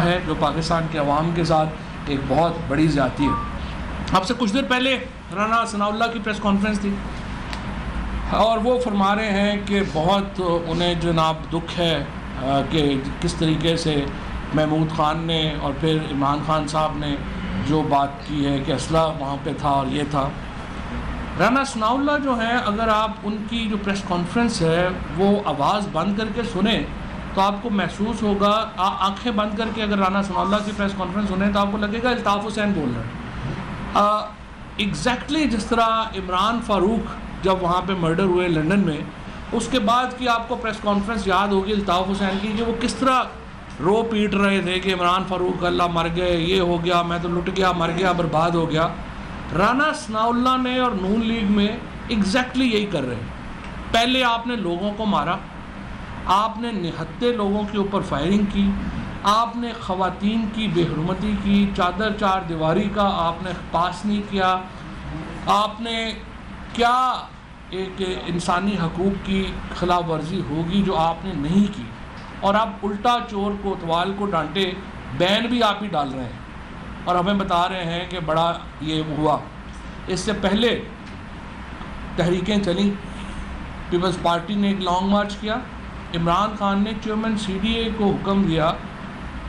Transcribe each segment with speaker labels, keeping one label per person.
Speaker 1: ہے جو پاکستان کے عوام کے ساتھ ایک بہت بڑی زیادتی ہے۔ اب سے کچھ دیر پہلے رانا ثناء اللہ کی پریس کانفرنس تھی اور وہ فرما رہے ہیں کہ بہت انہیں جناب دکھ ہے کہ کس طریقے سے محمود خان نے اور پھر عمران خان صاحب نے جو بات کی ہے کہ اسلحہ وہاں پہ تھا اور یہ تھا۔ رانا ثناء اللہ جو ہیں، اگر آپ ان کی جو پریس کانفرنس ہے وہ آواز بند کر کے سنیں تو آپ کو محسوس ہوگا، آنکھیں بند کر کے اگر رانا ثناء اللہ کی پریس کانفرنس سنیں تو آپ کو لگے گا الطاف حسین بول رہے ہیں، ایگزیکٹلی جس طرح عمران فاروق جب وہاں پہ مرڈر ہوئے لندن میں، اس کے بعد کی آپ کو پریس کانفرنس یاد ہوگی الطاف حسین کی کہ وہ کس طرح رو پیٹ رہے تھے کہ عمران فاروق اللہ مر گئے، یہ ہو گیا، میں تو لٹ گیا، مر گیا، برباد ہو گیا۔ رانا ثناء اللہ نے اور نون لیگ میں ایگزیکٹلی یہی کر رہے ہیں۔ پہلے آپ نے لوگوں کو مارا، آپ نے نہتے لوگوں کے اوپر فائرنگ کی، آپ نے خواتین کی بے حرمتی کی، چادر چار دیواری کا آپ نے پاس نہیں کیا، آپ نے کیا ایک انسانی حقوق کی خلاف ورزی ہوگی جو آپ نے نہیں کی، اور آپ الٹا چور کوتوال کو ڈانٹے، بین بھی آپ ہی ڈال رہے ہیں اور ہمیں بتا رہے ہیں کہ بڑا یہ ہوا۔ اس سے پہلے تحریکیں چلیں، پیپلز پارٹی نے ایک لانگ مارچ کیا، عمران خان نے چیئرمین سی ڈی اے کو حکم دیا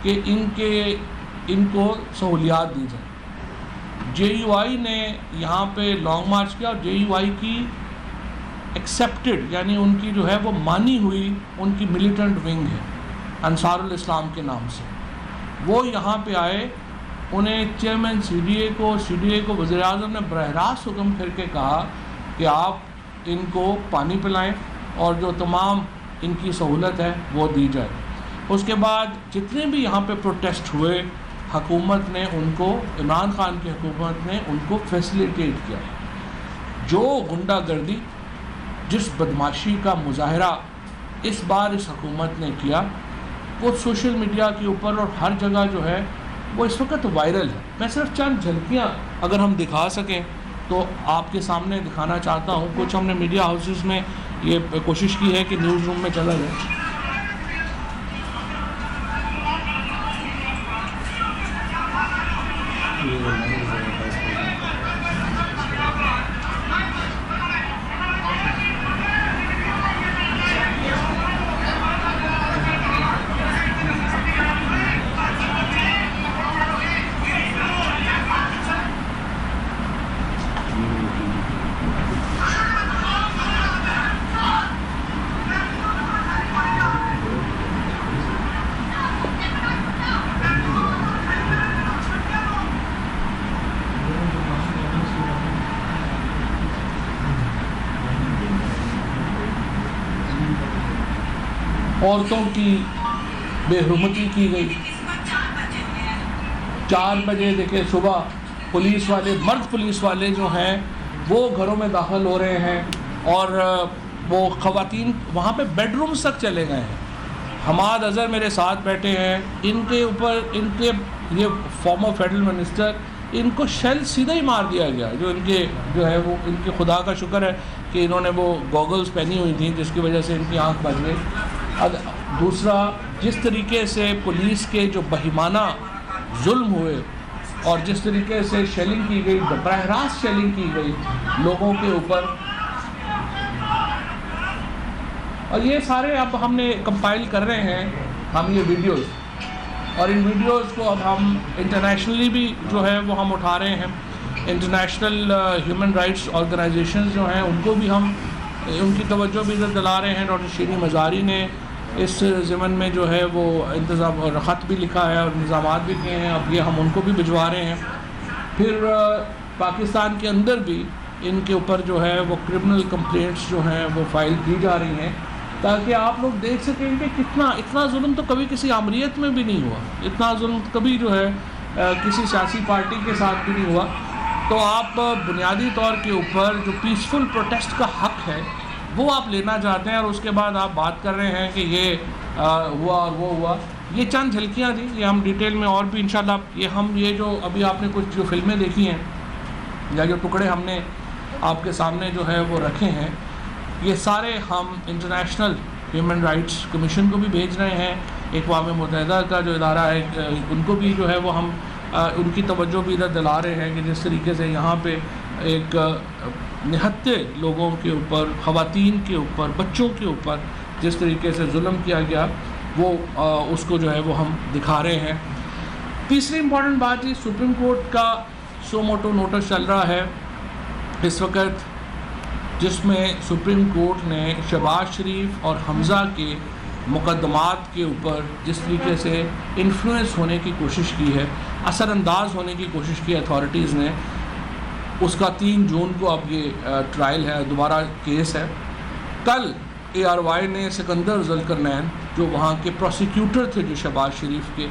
Speaker 1: کہ ان کو سہولیات دی جائیں۔ جے یو آئی نے یہاں پہ لانگ مارچ کیا اور جے یو آئی کی ایکسیپٹڈ، یعنی ان کی جو ہے وہ مانی ہوئی ان کی ملیٹنٹ ونگ ہے انصار الاسلام کے نام سے، وہ یہاں پہ آئے، انہیں چیئرمین سی ڈی اے کو وزیر اعظم نے براہ راست حکم کر کے کہا کہ آپ ان کو پانی پلائیں اور جو تمام ان کی سہولت ہے وہ دی جائے۔ اس کے بعد جتنے بھی یہاں پہ پروٹیسٹ ہوئے، حکومت نے ان کو، عمران خان کی حکومت نے ان کو فیسیلیٹیٹ کیا۔ جو غنڈہ گردی، جس بدماشی کا مظاہرہ اس بار اس حکومت نے کیا، وہ سوشل میڈیا کے اوپر اور ہر جگہ جو ہے وہ اس وقت وائرل ہے۔ میں صرف چند جھلکیاں اگر ہم دکھا سکیں تو آپ کے سامنے دکھانا چاہتا ہوں۔ کچھ ہم نے میڈیا ہاؤسز میں یہ کوشش کی ہے کہ نیوز روم میں چلا جائے۔ عورتوں کی بے حرمتی کی گئی۔ 4 بجے دیکھیں صبح پولیس والے، مرد پولیس والے جو ہیں وہ گھروں میں داخل ہو رہے ہیں اور وہ خواتین وہاں پہ بیڈ رومز تک چلے گئے ہیں۔ حماد اظہر میرے ساتھ بیٹھے ہیں، ان کے اوپر ان کے یہ فارمر فیڈرل منسٹر، ان کو شیل سیدھا ہی مار دیا گیا، جو ان کے جو ہے وہ ان کے خدا کا شکر ہے کہ انہوں نے وہ گوگلز پہنی ہوئی تھیں جس کی وجہ سے ان کی آنکھ بچ گئی۔ دوسرا، جس طریقے سے پولیس کے جو بہیمانہ ظلم ہوئے اور جس طریقے سے شیلنگ کی گئی، براہ راست شیلنگ کی گئی لوگوں کے اوپر، اور یہ سارے اب ہم نے کمپائل کر رہے ہیں ہم یہ ویڈیوز، اور ان ویڈیوز کو اب ہم انٹرنیشنلی بھی جو ہے وہ ہم اٹھا رہے ہیں۔ انٹرنیشنل ہیومن رائٹس آرگنائزیشنز جو ہیں ان کو بھی ہم ان کی توجہ بھی دلا رہے ہیں۔ ڈاکٹر شیریں مزاری نے اس ضمن میں جو ہے وہ انتظام اور خط بھی لکھا ہے اور انتظامات بھی کیے ہیں، اب یہ ہم ان کو بھی بھجوا رہے ہیں۔ پھر پاکستان کے اندر بھی ان کے اوپر جو ہے وہ کرمنل کمپلینٹس جو ہیں وہ فائل کی جا رہی ہیں، تاکہ آپ لوگ دیکھ سکیں کہ اتنا ظلم تو کبھی کسی آمریت میں بھی نہیں ہوا، اتنا ظلم کبھی جو ہے کسی سیاسی پارٹی کے ساتھ بھی نہیں ہوا۔ تو آپ بنیادی طور کے اوپر جو پیسفل پروٹیسٹ کا حق ہے وہ آپ لینا چاہتے ہیں، اور اس کے بعد آپ بات کر رہے ہیں کہ یہ ہوا اور وہ ہوا۔ یہ چند جھلکیاں تھیں، یہ ہم ڈیٹیل میں اور بھی انشاءاللہ یہ جو ابھی آپ نے کچھ جو فلمیں دیکھی ہیں یا جو ٹکڑے ہم نے آپ کے سامنے جو ہے وہ رکھے ہیں، یہ سارے ہم انٹرنیشنل ہیومن رائٹس کمیشن کو بھی بھیج رہے ہیں، اقوام متحدہ کا جو ادارہ ہے ان کو بھی جو ہے وہ ہم ان کی توجہ بھی ادھر دلا رہے ہیں کہ جس طریقے سے یہاں پہ ایک نہتے لوگوں کے اوپر، خواتین کے اوپر، بچوں کے اوپر جس طریقے سے ظلم کیا گیا وہ اس کو جو ہے وہ ہم دکھا رہے ہیں۔ تیسری امپورٹنٹ بات یہ سپریم کورٹ کا سو موٹو نوٹس چل رہا ہے اس وقت، جس میں سپریم کورٹ نے شہباز شریف اور حمزہ کے مقدمات کے اوپر جس طریقے سے انفلوئنس ہونے کی کوشش کی ہے، اثر انداز ہونے کی کوشش کی اتھارٹیز نے، اس کا 3 جون کو اب یہ ٹرائل ہے، دوبارہ کیس ہے۔ کل ARY نے سکندر ذوالقرنین جو وہاں کے پروسیکیوٹر تھے جو شہباز شریف کے،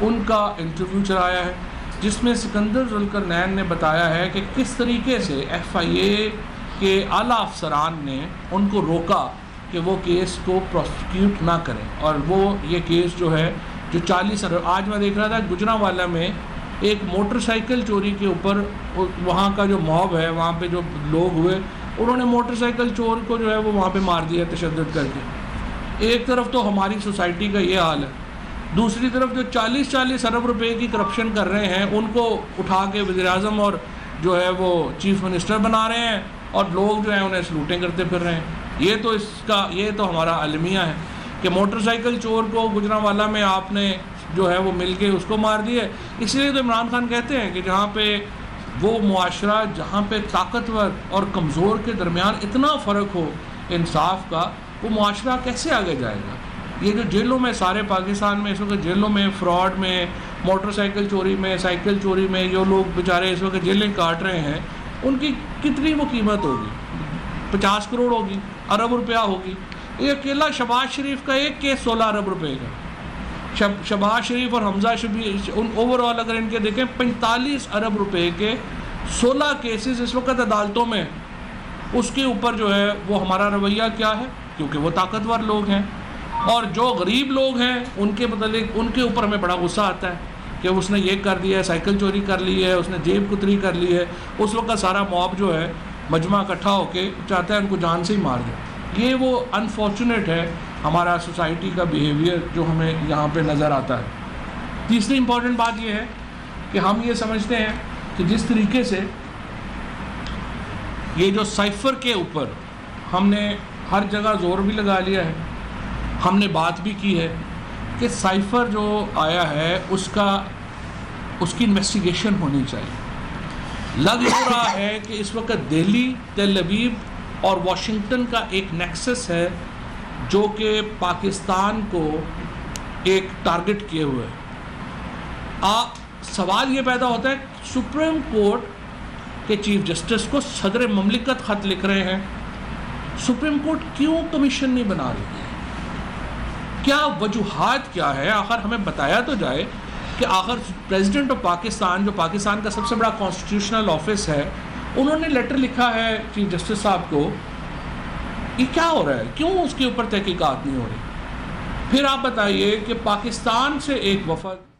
Speaker 1: ان کا انٹرویو چلایا ہے، جس میں سکندر ذوالقرنین نے بتایا ہے کہ کس طریقے سے FIA کے اعلیٰ افسران نے ان کو روکا کہ وہ کیس کو پروسیکیوٹ نہ کریں، اور وہ یہ کیس جو ہے جو 40 آج میں دیکھ رہا تھا گجرانوالہ میں ایک موٹر سائیکل چوری کے اوپر وہاں کا جو موب ہے، وہاں پہ جو لوگ ہوئے، انہوں نے موٹر سائیکل چور کو جو ہے وہ وہاں پہ مار دیا تشدد کر کے۔ ایک طرف تو ہماری سوسائٹی کا یہ حال ہے، دوسری طرف جو 40 ارب روپے کی کرپشن کر رہے ہیں ان کو اٹھا کے وزیر اعظم اور جو ہے وہ چیف منسٹر بنا رہے ہیں، اور لوگ جو ہیں انہیں سلوٹیں کرتے پھر رہے ہیں۔ یہ تو ہمارا المیہ ہے کہ موٹر سائیکل چور کو گجرانوالہ میں آپ نے جو ہے وہ مل کے اس کو مار دیا۔ اس لیے تو عمران خان کہتے ہیں کہ جہاں پہ وہ معاشرہ جہاں پہ طاقتور اور کمزور کے درمیان اتنا فرق ہو انصاف کا، وہ معاشرہ کیسے آگے جائے گا؟ یہ جو جیلوں میں سارے پاکستان میں اس وقت جیلوں میں فراڈ میں، موٹر سائیکل چوری میں، سائیکل چوری میں جو لوگ بیچارے اس وقت جیلیں کاٹ رہے ہیں، ان کی کتنی وہ قیمت ہوگی؟ 50 کروڑ ہوگی، ارب روپیہ ہوگی۔ یہ اکیلا شہباز شریف کا ایک کیس 16 ارب روپے کا۔ شہباز شریف اور حمزہ شریف اوور آل اگر ان کے دیکھیں 45 ارب روپے کے 16 کیسز اس وقت عدالتوں میں، اس کے اوپر جو ہے وہ ہمارا رویہ کیا ہے؟ کیونکہ وہ طاقتور لوگ ہیں، اور جو غریب لوگ ہیں ان کے متعلق ان کے اوپر ہمیں بڑا غصہ آتا ہے کہ اس نے یہ کر دیا ہے، سائیکل چوری کر لی ہے، اس نے جیب کتری کر لی ہے۔ اس وقت سارا موب جو ہے مجمع اکٹھا ہو کے چاہتا ہے ان کو جان سے ہی مار دے۔ یہ وہ انفارچونیٹ ہے ہمارا سوسائٹی کا بیہیویئر جو ہمیں یہاں پہ نظر آتا ہے۔ تیسری امپورٹنٹ بات یہ ہے کہ ہم یہ سمجھتے ہیں کہ جس طریقے سے یہ جو سائفر کے اوپر ہم نے ہر جگہ زور بھی لگا لیا ہے، ہم نے بات بھی کی ہے کہ سائفر جو آیا ہے اس کی انویسٹیگیشن ہونی چاہیے۔ لگ یہ رہا ہے کہ اس وقت دہلی، تل ابیب اور واشنگٹن کا ایک نیکسس ہے جو کہ پاکستان کو ایک ٹارگٹ کیے ہوئے ہے۔ سوال یہ پیدا ہوتا ہے سپریم کورٹ کے چیف جسٹس کو صدر مملکت خط لکھ رہے ہیں، سپریم کورٹ کیوں کمیشن نہیں بنا رہی؟ کیا وجوہات کیا ہے؟ آخر ہمیں بتایا تو جائے کہ آخر پریزیڈنٹ آف پاکستان جو پاکستان کا سب سے بڑا کانسٹیٹیوشنل آفس ہے، انہوں نے لیٹر لکھا ہے چیف جسٹس صاحب کو، یہ کیا ہو رہا ہے؟ کیوں اس کے اوپر تحقیقات نہیں ہو رہی؟ پھر آپ بتائیے کہ پاکستان سے ایک وفد